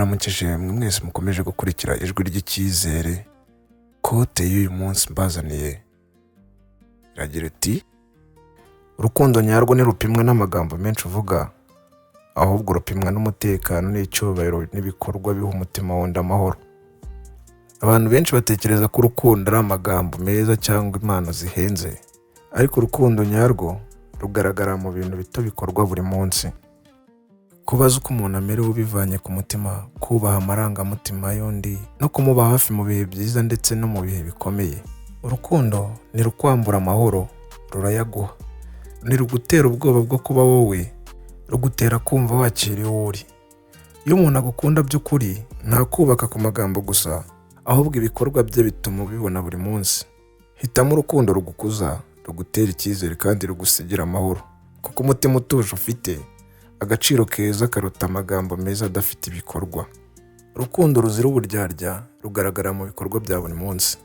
ndabaramukije mwe mwese mukomeje gukurikira ijwi ry'icyizere. Kote y'uyu munsi mbazaniye iragira iti: urukundo nyarwo ntirupimwa n'amagambo menshi uvuga, ahubwo rupimwa n'umutekano n'icyubahiro n'ibikorwa biha umutima wenda amahoro. Abantu benshi batekereza ko urukundo ari amagambo meza cyangwa impano zihenze, ariko urukundo nyarwo rugaragara mu bintu bito bikorwa buri munsi. Kubaza uko umuntu amerewe ubivanye ku mutima, kubaha amarangamutima y'undi no kumuba hafi mu bihe byiza ndetse no mu bihe bikomeye. Urukundo ntirukwambura amahoro, rurayaguha. Ntirugutera ubwoba bwo kuba wowe, rugutera kumva wakiriye uwo uri. Iyo umuntu agukunda by'ukuri, nta kubaka ku magambo gusa, ahubwo ibikorwa bye bituma ubibona buri munsi. Hitamo urukundo rugukuza, rugutera icyizere kandi rugusigira amahoro, kuko umutima utuje ufite agaciro keza karuta amagambo meza adafite ibikorwa. Urukundo ruzira uburyarya rugaragara mu bikorwa bya buri munsi.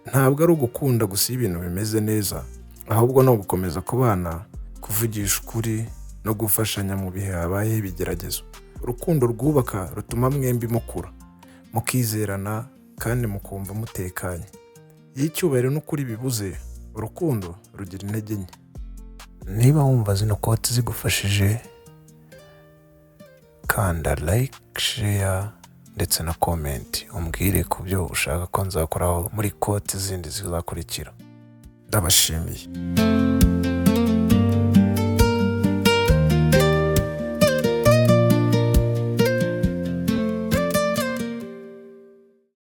Ntabwo ari ugukunda gusa iyo ibintu bimeze neza, ahubwo no gukomeza kubana, kuvugisha ukuri no gufashanya mu bihe habayeho ibigeragezo. Urukundo rwubaka rutuma mwembi mukura, mukizerana kandi mukumva mutekanye. Iyo icyubahiro n'ukuri bibuze, urukundo rugira intege nke. Niba wumva zino kote zigufashije, kanda like, share ndetse na comment umbwire ku byo ushaka ko nzakoraho muri kote zindi zizakurikira. Ndabashimiye.